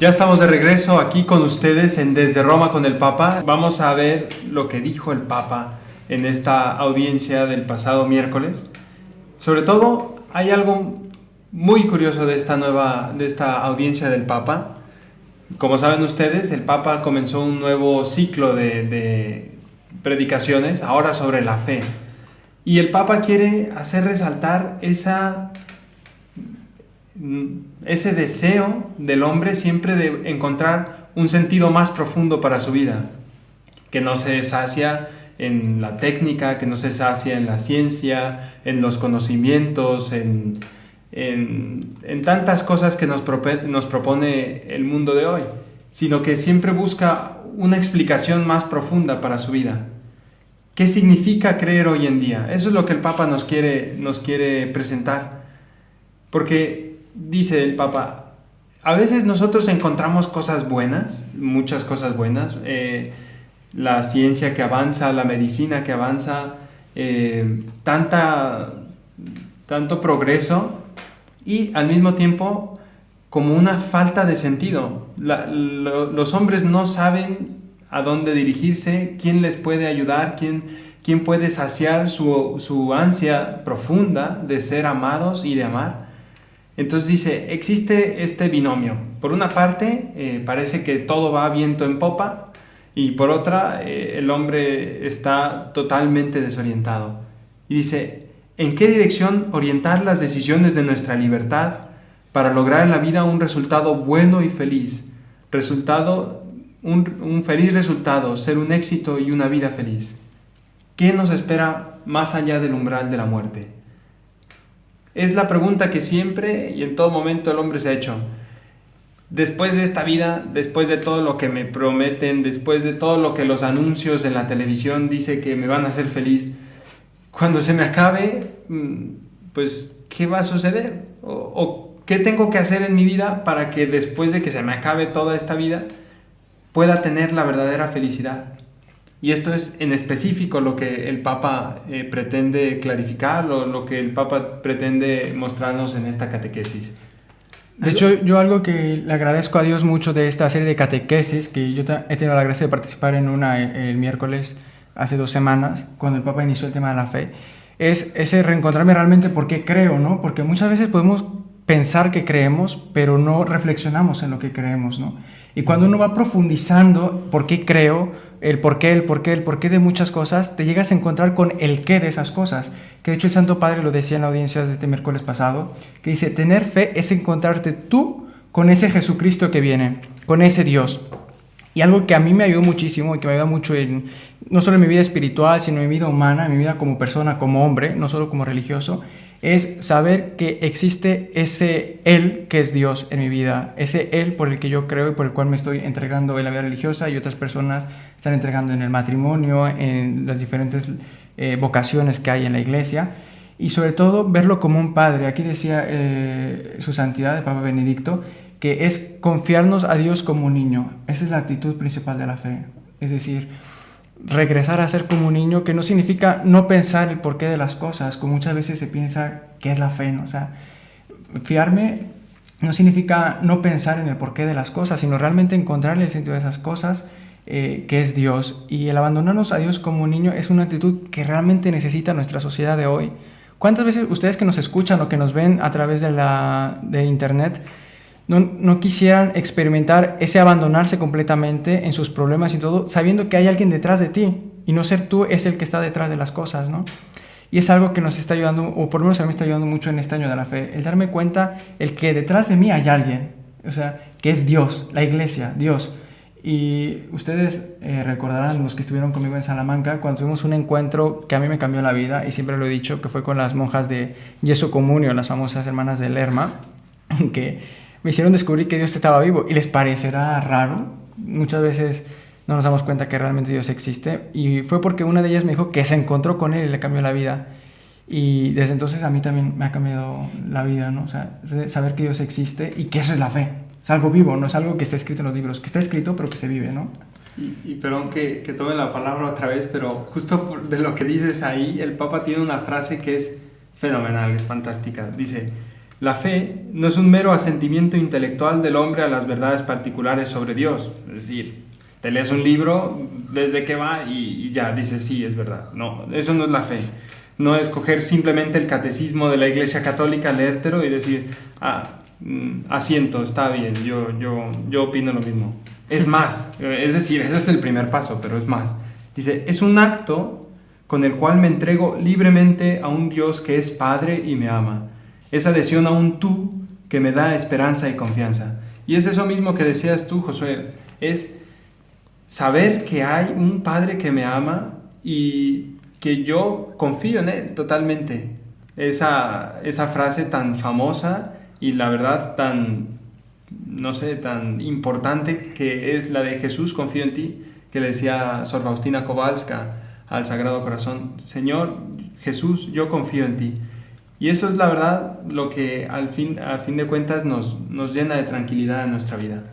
Ya estamos de regreso aquí con ustedes en Desde Roma con el Papa. Vamos a ver lo que dijo el Papa en esta audiencia del pasado miércoles. Sobre todo, hay algo muy curioso de esta audiencia del Papa. Como saben ustedes, el Papa comenzó un nuevo ciclo de predicaciones, ahora sobre la fe. Y el Papa quiere hacer resaltar ese deseo del hombre siempre de encontrar un sentido más profundo para su vida, que no se sacia en la técnica, que no se sacia en la ciencia, en los conocimientos, en tantas cosas que nos propone el mundo de hoy, sino que siempre busca una explicación más profunda para su vida. ¿Qué significa creer hoy en día? Eso es lo que el Papa nos quiere presentar. Porque dice el Papa, a veces nosotros encontramos cosas buenas, muchas cosas buenas, la ciencia que avanza, la medicina que avanza, tanto progreso, y al mismo tiempo como una falta de sentido. Los hombres no saben a dónde dirigirse, quién les puede ayudar, quién puede saciar su ansia profunda de ser amados y de amar. Entonces dice, existe este binomio. Por una parte, parece que todo va viento en popa, y por otra, el hombre está totalmente desorientado. Y dice, ¿en qué dirección orientar las decisiones de nuestra libertad para lograr en la vida un resultado bueno y feliz? Un feliz resultado, ser un éxito y una vida feliz. ¿Qué nos espera más allá del umbral de la muerte? Es la pregunta que siempre y en todo momento el hombre se ha hecho. Después de esta vida, después de todo lo que me prometen, después de todo lo que los anuncios en la televisión dicen que me van a hacer feliz, cuando se me acabe, pues, ¿qué va a suceder? ¿O qué tengo que hacer en mi vida para que después de que se me acabe toda esta vida, pueda tener la verdadera felicidad? Y esto es en específico lo que el Papa pretende clarificar, lo que el Papa pretende mostrarnos en esta catequesis. De hecho, yo algo que le agradezco a Dios mucho de esta serie de catequesis, que yo he tenido la gracia de participar en una el miércoles hace 2 semanas, cuando el Papa inició el tema de la fe, es ese reencontrarme realmente por qué creo, ¿no? Porque muchas veces podemos pensar que creemos, pero no reflexionamos en lo que creemos, ¿no? Y cuando uno va profundizando por qué creo, el por qué de muchas cosas, te llegas a encontrar con el qué de esas cosas. Que de hecho el Santo Padre lo decía en la audiencia de este miércoles pasado, que dice, tener fe es encontrarte tú con ese Jesucristo que viene, con ese Dios. Y algo que a mí me ayudó muchísimo y que me ayuda mucho no solo en mi vida espiritual, sino en mi vida humana, en mi vida como persona, como hombre, no solo como religioso, es saber que existe ese Él que es Dios en mi vida, ese Él por el que yo creo y por el cual me estoy entregando en la vida religiosa y otras personas están entregando en el matrimonio, en las diferentes vocaciones que hay en la iglesia, y sobre todo verlo como un padre. Aquí decía su santidad, el Papa Benedicto, que es confiarnos a Dios como un niño. Esa es la actitud principal de la fe, es decir, regresar a ser como un niño, que no significa no pensar el porqué de las cosas, como muchas veces se piensa que es la fe, ¿no? O sea, fiarme no significa no pensar en el porqué de las cosas, sino realmente encontrarle el sentido de esas cosas, que es Dios. Y el abandonarnos a Dios como un niño es una actitud que realmente necesita nuestra sociedad de hoy. ¿Cuántas veces ustedes que nos escuchan o que nos ven a través de internet no quisieran experimentar ese abandonarse completamente en sus problemas y todo, sabiendo que hay alguien detrás de ti y no ser tú es el que está detrás de las cosas, ¿no? Y es algo que nos está ayudando, o por lo menos a mí me está ayudando mucho en este año de la fe, el darme cuenta el que detrás de mí hay alguien, o sea, que es Dios, la iglesia, Dios. Y ustedes recordarán, los que estuvieron conmigo en Salamanca, cuando tuvimos un encuentro que a mí me cambió la vida, y siempre lo he dicho, que fue con las monjas de Yeso Comunio, las famosas hermanas de Lerma, que me hicieron descubrir que Dios estaba vivo, y les parecerá raro. Muchas veces no nos damos cuenta que realmente Dios existe, y fue porque una de ellas me dijo que se encontró con Él y le cambió la vida. Y desde entonces a mí también me ha cambiado la vida, ¿no? O sea, saber que Dios existe y que eso es la fe. Es algo vivo, no es algo que está escrito en los libros, que está escrito pero que se vive, ¿no? Y perdón que tome la palabra otra vez, pero justo de lo que dices ahí, el Papa tiene una frase que es fenomenal, es fantástica. Dice, La fe no es un mero asentimiento intelectual del hombre a las verdades particulares sobre Dios. Es decir, te lees un libro, desde que va y ya dices, sí, es verdad. No, eso no es la fe. No es coger simplemente el catecismo de la Iglesia Católica, leértelo y decir, asiento, está bien, yo opino lo mismo. Es más, es decir, ese es el primer paso, pero es más. Dice, es un acto con el cual me entrego libremente a un Dios que es Padre y me ama. Es adhesión a un tú que me da esperanza y confianza. Y es eso mismo que decías tú, Josué, es saber que hay un Padre que me ama y que yo confío en Él totalmente. Esa frase tan famosa y la verdad tan, no sé, tan importante que es la de Jesús, confío en ti, que le decía Sor Faustina Kowalska al Sagrado Corazón, Señor Jesús, yo confío en ti. Y eso es la verdad lo que al fin de cuentas nos llena de tranquilidad en nuestra vida.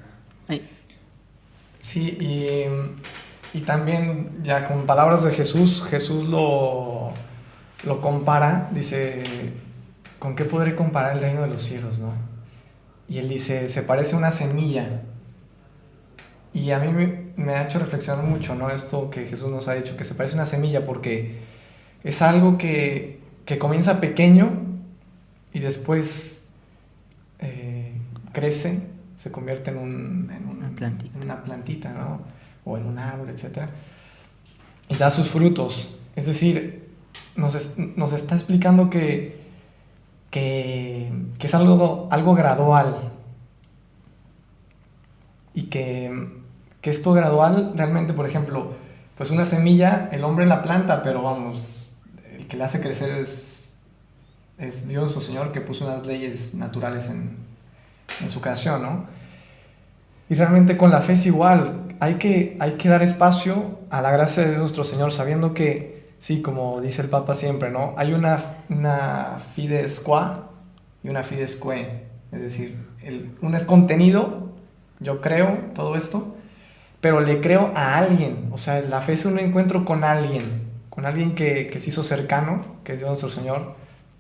Sí, y también ya con palabras de Jesús lo compara, dice, ¿con qué podré comparar el reino de los cielos, no? Y él dice, se parece a una semilla. Y a mí me ha hecho reflexionar mucho, ¿no? Esto que Jesús nos ha dicho, que se parece a una semilla, porque es algo que comienza pequeño y después crece, se convierte en una plantita, ¿no? O en un árbol, etc. Y da sus frutos. Es decir, nos está explicando que es algo gradual. Y que esto gradual realmente, por ejemplo, pues una semilla, el hombre la planta, pero vamos, el que la hace crecer es Dios o Señor, que puso unas leyes naturales en su creación, ¿no? Y realmente con la fe es igual, hay que dar espacio a la gracia de nuestro Señor, sabiendo que, sí, como dice el Papa siempre, ¿no? Hay una fides qua y una fides que, es decir, una es contenido, yo creo todo esto, pero le creo a alguien. O sea, la fe es un encuentro con alguien que se hizo cercano, que es Dios nuestro Señor,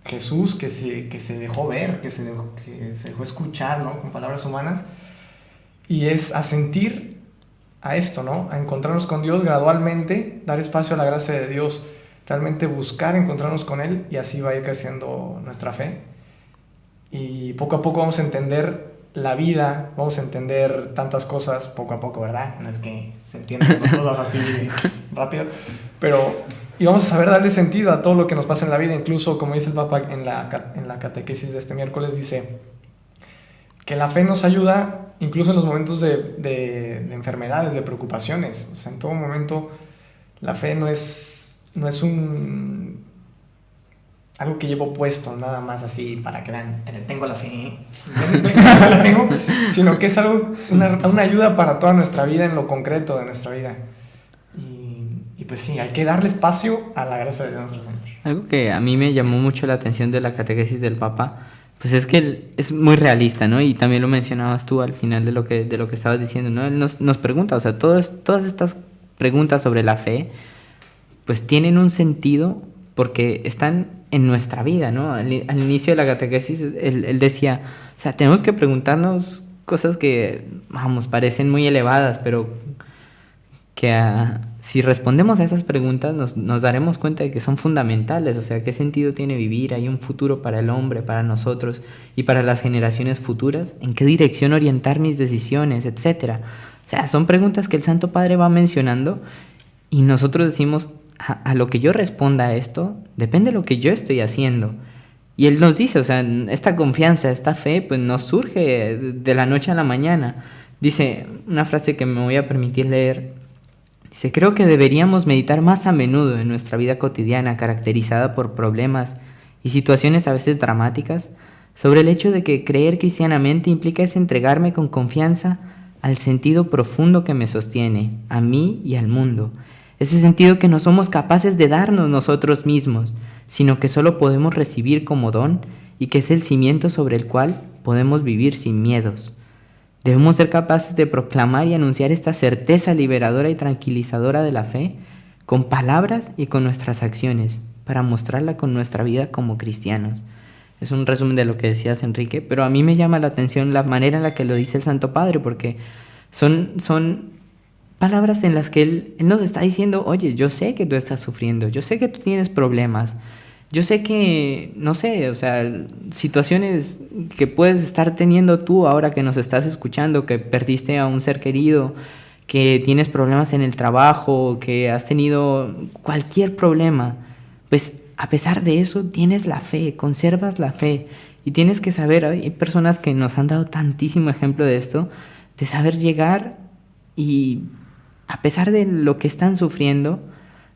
Jesús, que se dejó ver, que se dejó escuchar, ¿no? Con palabras humanas, y es asentir a esto, ¿no? A encontrarnos con Dios gradualmente, dar espacio a la gracia de Dios, realmente buscar encontrarnos con Él, y así va a ir creciendo nuestra fe, y poco a poco vamos a entender la vida, vamos a entender tantas cosas poco a poco, ¿verdad? No es que se entiendan tantas cosas así rápido, y vamos a saber darle sentido a todo lo que nos pasa en la vida. Incluso, como dice el Papa en la catequesis de este miércoles, dice que la fe nos ayuda incluso en los momentos de enfermedades, de preocupaciones. O sea, en todo momento la fe no es algo que llevo puesto nada más así para que vean, tengo la fe, la tengo, sino que es algo, una ayuda para toda nuestra vida, en lo concreto de nuestra vida. Y pues sí, hay que darle espacio a la gracia de Dios nuestro Señor. Algo que a mí me llamó mucho la atención de la catequesis del Papa, pues es que él es muy realista, ¿no? Y también lo mencionabas tú al final de lo que estabas diciendo, ¿no? Él nos pregunta, o sea, todas estas preguntas sobre la fe, pues tienen un sentido porque están en nuestra vida, ¿no? Al inicio de la catequesis, él decía, o sea, tenemos que preguntarnos cosas que, vamos, parecen muy elevadas, pero que si respondemos a esas preguntas nos daremos cuenta de que son fundamentales. O sea, ¿qué sentido tiene vivir? ¿Hay un futuro para el hombre, para nosotros y para las generaciones futuras? ¿En qué dirección orientar mis decisiones, etcétera? O sea, son preguntas que el Santo Padre va mencionando y nosotros decimos, a lo que yo responda a esto, depende de lo que yo estoy haciendo. Y él nos dice, o sea, esta confianza, esta fe, pues no surge de la noche a la mañana. Dice una frase que me voy a permitir leer. Dice, creo que deberíamos meditar más a menudo en nuestra vida cotidiana, caracterizada por problemas y situaciones a veces dramáticas, sobre el hecho de que creer cristianamente implica es entregarme con confianza al sentido profundo que me sostiene, a mí y al mundo. Ese sentido que no somos capaces de darnos nosotros mismos, sino que solo podemos recibir como don y que es el cimiento sobre el cual podemos vivir sin miedos. Debemos ser capaces de proclamar y anunciar esta certeza liberadora y tranquilizadora de la fe con palabras y con nuestras acciones, para mostrarla con nuestra vida como cristianos. Es un resumen de lo que decías, Enrique, pero a mí me llama la atención la manera en la que lo dice el Santo Padre, porque son palabras en las que él nos está diciendo, oye, yo sé que tú estás sufriendo, yo sé que tú tienes problemas, yo sé que, no sé, o sea, situaciones que puedes estar teniendo tú ahora que nos estás escuchando, que perdiste a un ser querido, que tienes problemas en el trabajo, que has tenido cualquier problema, pues a pesar de eso tienes la fe, conservas la fe. Y tienes que saber, hay personas que nos han dado tantísimo ejemplo de esto, de saber llegar y a pesar de lo que están sufriendo,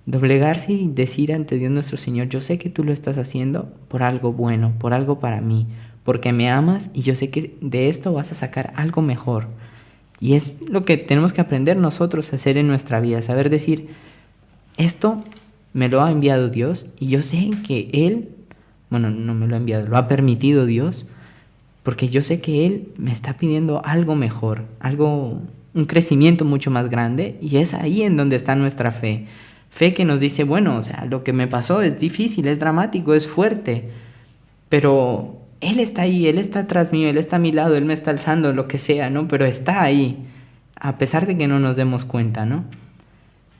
doblegarse y decir ante Dios nuestro Señor, yo sé que tú lo estás haciendo por algo bueno, por algo para mí, porque me amas y yo sé que de esto vas a sacar algo mejor. Y es lo que tenemos que aprender nosotros a hacer en nuestra vida, saber decir, esto me lo ha enviado Dios y yo sé que Él, bueno, no me lo ha enviado, lo ha permitido Dios, porque yo sé que Él me está pidiendo algo mejor, un crecimiento mucho más grande, y es ahí en donde está nuestra fe. Fe que nos dice, bueno, o sea, lo que me pasó es difícil, es dramático, es fuerte, pero Él está ahí, Él está atrás mío, Él está a mi lado, Él me está alzando, lo que sea, ¿no? Pero está ahí, a pesar de que no nos demos cuenta, ¿no?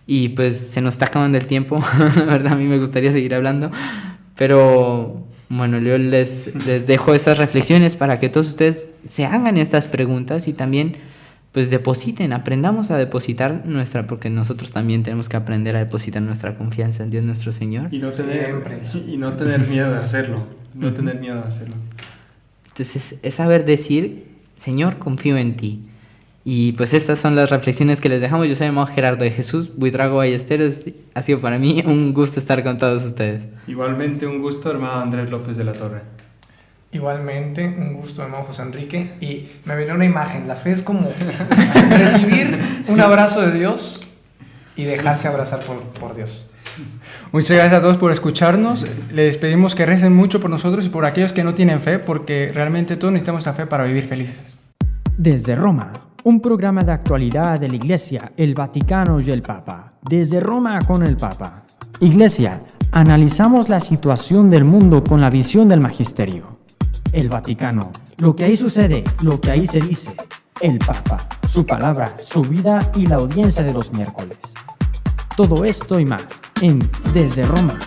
Y pues se nos está acabando el tiempo, la verdad a mí me gustaría seguir hablando, pero bueno, yo les dejo estas reflexiones para que todos ustedes se hagan estas preguntas y también pues depositen, aprendamos a depositar porque nosotros también tenemos que aprender a depositar nuestra confianza en Dios nuestro Señor. Y no tener miedo de hacerlo, tener miedo de hacerlo. Entonces es saber decir, Señor, confío en ti. Y pues estas son las reflexiones que les dejamos. Yo soy el hermano Gerardo de Jesús, Buitrago Ballesteros. Ha sido para mí un gusto estar con todos ustedes. Igualmente un gusto, hermano Andrés López de la Torre. Igualmente, un gusto, hermano José Enrique. Y me viene una imagen, la fe es como recibir un abrazo de Dios y dejarse abrazar por Dios. Muchas gracias a todos por escucharnos. Les pedimos que recen mucho por nosotros y por aquellos que no tienen fe, porque realmente todos necesitamos la fe para vivir felices. Desde Roma, un programa de actualidad de la Iglesia, el Vaticano y el Papa. Desde Roma con el Papa. Iglesia, analizamos la situación del mundo con la visión del Magisterio. El Vaticano, lo que ahí sucede, lo que ahí se dice. El Papa, su palabra, su vida y la audiencia de los miércoles. Todo esto y más en Desde Roma.